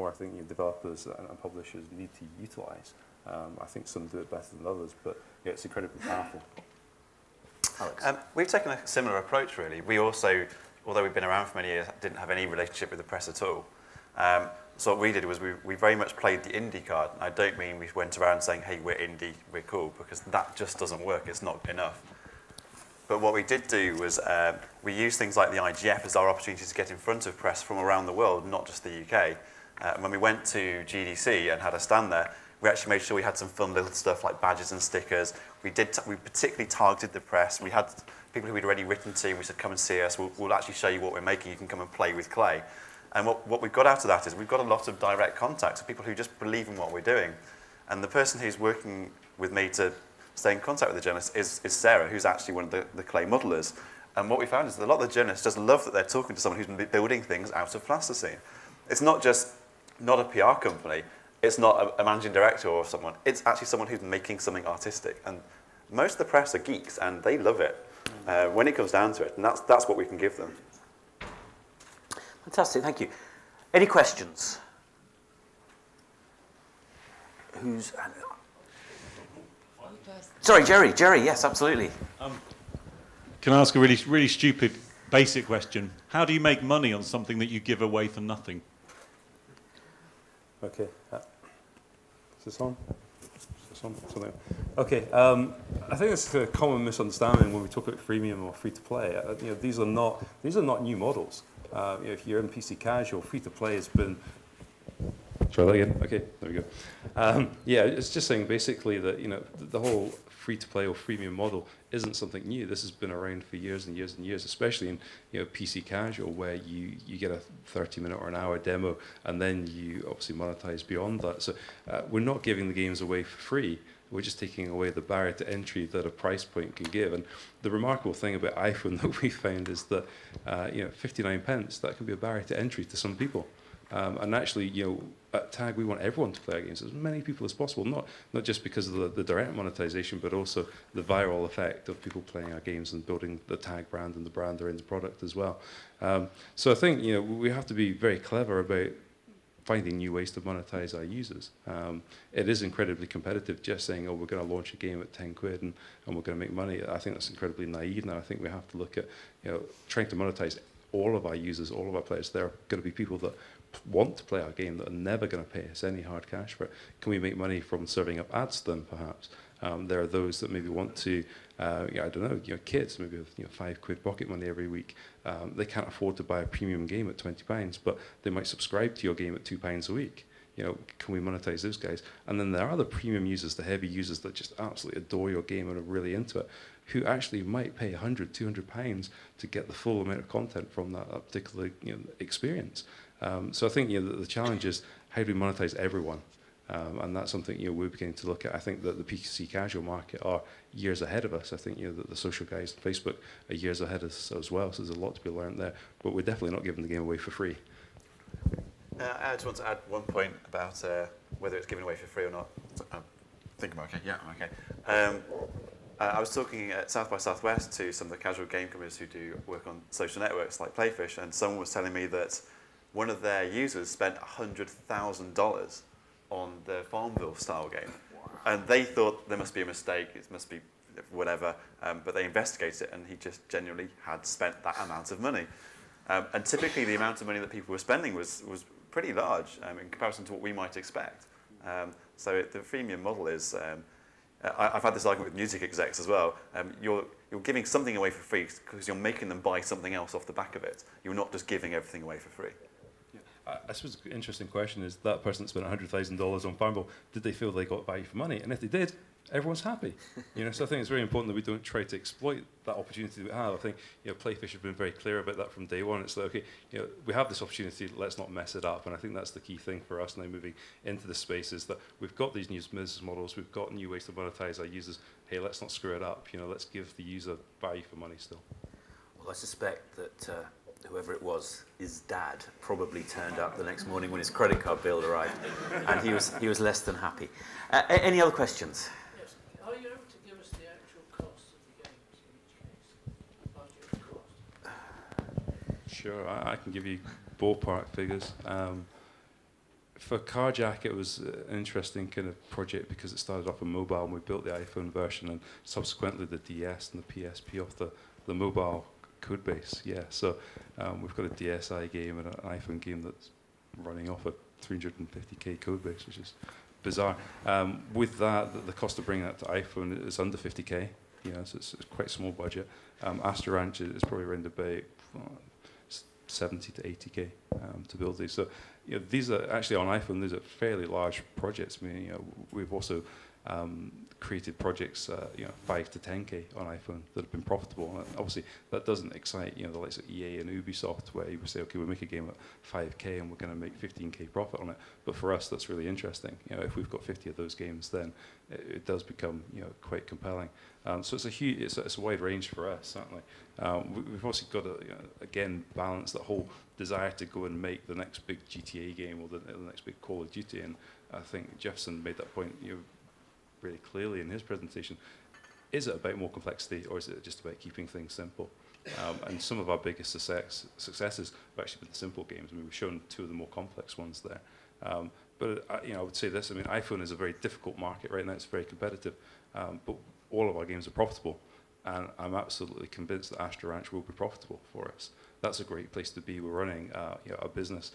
more I think developers and publishers need to utilise. I think some do it better than others, but yeah, it's incredibly powerful. Alex? We've taken a similar approach, really. We also, although we've been around for many years, didn't have any relationship with the press at all. So what we did was we very much played the indie card. I don't mean we went around saying, hey, we're indie, we're cool, because that just doesn't work. It's not enough. But what we did do was we used things like the IGF as our opportunity to get in front of press from around the world, not just the UK. When we went to GDC and had a stand there, we actually made sure we had some fun little stuff like badges and stickers. We particularly targeted the press. We had people who we'd already written to, and we said, come and see us. We'll actually show you what we're making. You can come and play with clay. And what we've got out of that is we've got a lot of direct contacts of people who just believe in what we're doing. And the person who's working with me to stay in contact with the journalists is Sarah, who's actually one of the clay modelers. And what we found is that a lot of the journalists just love that they're talking to someone who's been building things out of plasticine. It's not just not a PR company. It's not a managing director or someone. It's actually someone who's making something artistic. And most of the press are geeks, and they love it when it comes down to it. And that's what we can give them. Fantastic, thank you. Any questions? Who's... Sorry, Jerry, yes, absolutely. Can I ask a really stupid, basic question? How do you make money on something that you give away for nothing? Okay. Is this on? Something. Okay. I think it's a common misunderstanding when we talk about freemium or free to play. These are not new models. If you're in PC casual, free to play has been. Try that again. Okay, there we go. Yeah, it's just saying basically that the whole free to play or freemium model isn't something new. This has been around for years and years and years, especially in PC casual, where you get a 30-minute or an hour demo, and then you obviously monetize beyond that. So we're not giving the games away for free. We're just taking away the barrier to entry that a price point can give. And the remarkable thing about iPhone that we found is that 59 pence, that can be a barrier to entry to some people. And actually, at TAG, we want everyone to play our games, as many people as possible, not just because of the direct monetization, but also the viral effect of people playing our games and building the TAG brand and the brand they're in the product as well. So I think we have to be very clever about finding new ways to monetize our users. It is incredibly competitive. Just saying, oh, we're going to launch a game at 10 quid and we're going to make money, I think that's incredibly naive now. I think we have to look at trying to monetize all of our users, all of our players. There are going to be people that want to play our game that are never going to pay us any hard cash for it. Can we make money from serving up ads to them, perhaps? There are those that maybe want to, I don't know, kids, maybe with £5 pocket money every week. They can't afford to buy a premium game at £20, but they might subscribe to your game at £2 a week. Can we monetize those guys? And then there are the premium users, the heavy users that just absolutely adore your game and are really into it, who actually might pay £100, £200 to get the full amount of content from that particular experience. So I think the challenge is how do we monetize everyone? And that's something we're beginning to look at. I think that the PC casual market are years ahead of us. I think that the social guys on Facebook are years ahead of us as well. So there's a lot to be learned there. But we're definitely not giving the game away for free. I just want to add one point about whether it's given away for free or not. I think I'm okay. Yeah, I'm okay. I was talking at South by Southwest to some of the casual game companies who do work on social networks like Playfish, and someone was telling me that one of their users spent $100,000 on the Farmville style game. Wow. And they thought there must be a mistake, it must be whatever, but they investigated it and he just genuinely had spent that amount of money. And typically the amount of money that people were spending was pretty large in comparison to what we might expect. So the freemium model is, I've had this argument with music execs as well, you're giving something away for free because you're making them buy something else off the back of it. You're not just giving everything away for free. I suppose the interesting question is that person that spent $100,000 on Farmville, did they feel they got value for money? And if they did, everyone's happy. So I think it's very important that we don't try to exploit that opportunity that we have. I think Playfish have been very clear about that from day one. It's like, okay, we have this opportunity, let's not mess it up. And I think that's the key thing for us now moving into this space is that we've got these new business models, we've got new ways to monetize our users. Hey, let's not screw it up. Let's give the user value for money still. Well, I suspect that whoever it was, his dad probably turned up the next morning when his credit card bill arrived, and he was less than happy. Any other questions? Yes. Are you able to give us the actual cost of the games in each case? Budget cost? Sure, I can give you ballpark figures. for Carjack, it was an interesting kind of project because it started off on mobile, and we built the iPhone version, and subsequently the DS and the PSP off the mobile code base. Yeah, so we've got a DSi game and an iPhone game that's running off a 350k code base, which is bizarre. With that, the cost of bringing that to iPhone is under 50k. You know, so it's quite a small budget. Astor Ranch is probably around about 70 to 80k to build these. So, you know, these are actually on iPhone. These are fairly large projects. I mean, you know, we've also created projects, you know, 5 to 10k on iPhone that have been profitable. And obviously, that doesn't excite, you know, the likes of EA and Ubisoft, where you would say, okay, we make a game at 5k and we're going to make 15k profit on it. But for us, that's really interesting. You know, if we've got 50 of those games, then it does become, you know, quite compelling. So it's a huge, it's a wide range for us, certainly. We've also got to, you know, again, balance that whole desire to go and make the next big GTA game or the next big Call of Duty. And I think Jefferson made that point, you know, really clearly in his presentation. Is it about more complexity, or is it just about keeping things simple? And some of our biggest successes have actually been the simple games. I mean, we've shown 2 of the more complex ones there. But you know, I would say this. I mean, iPhone is a very difficult market right now. It's very competitive, but all of our games are profitable, and I'm absolutely convinced that Astor Ranch will be profitable for us. That's a great place to be. We're running you know, a business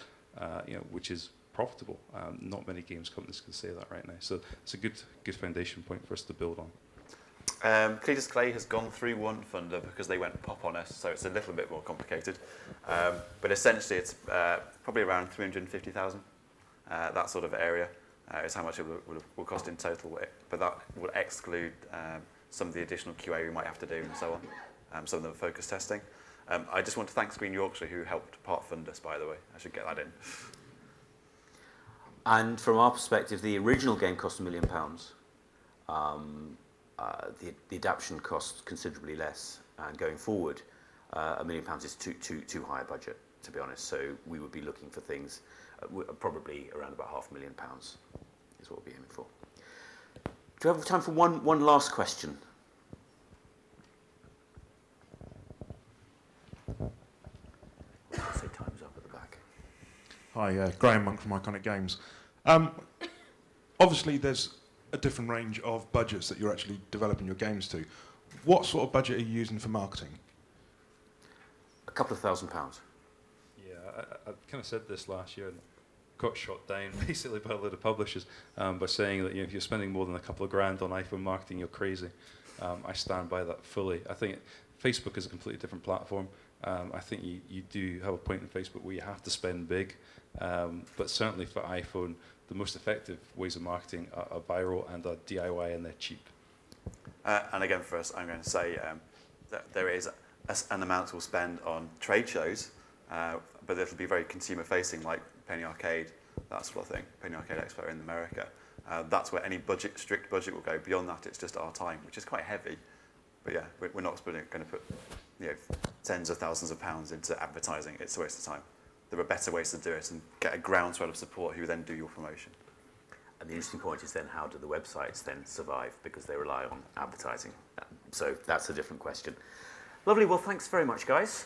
you know, which is profitable. Not many games companies can say that right now. So it's a good foundation point for us to build on. Cletus Clay has gone through one funder because they went pop on us, so it's a little bit more complicated. But essentially, it's probably around 350,000. That sort of area is how much it will cost in total. But that will exclude some of the additional QA we might have to do and so on, some of the focus testing. I just want to thank Screen Yorkshire, who helped part fund us, by the way. I should get that in. And from our perspective, the original game cost £1 million. The adaptation costs considerably less, and going forward, £1 million is too high a budget, to be honest. So we would be looking for things probably around about £500,000 is what we'll be aiming for. Do you have time for one last question? I'll say time's up at the back. Hi, Graham Monk from Iconic Games. Obviously, there's a different range of budgets that you're actually developing your games to. What sort of budget are you using for marketing? A couple of £1,000. Yeah, I kind of said this last year and got shot down basically by a lot of publishers by saying that, you know, if you're spending more than a couple of grand on iPhone marketing, you're crazy. I stand by that fully. I think Facebook is a completely different platform. I think you do have a point in Facebook where you have to spend big, but certainly for iPhone, the most effective ways of marketing are viral and are DIY, and they're cheap. And again, for us, I'm going to say that there is an amount we'll spend on trade shows, but it'll be very consumer-facing, like Penny Arcade, that sort of thing, Penny Arcade Expo in America. That's where any strict budget will go. Beyond that, it's just our time, which is quite heavy. But yeah, we're not going to put, you know, tens of thousands of pounds into advertising. It's a waste of time. There are better ways to do it and get a groundswell of support who then do your promotion. And the interesting point is then, how do the websites then survive, because they rely on advertising? So that's a different question. Lovely. Well, thanks very much, guys.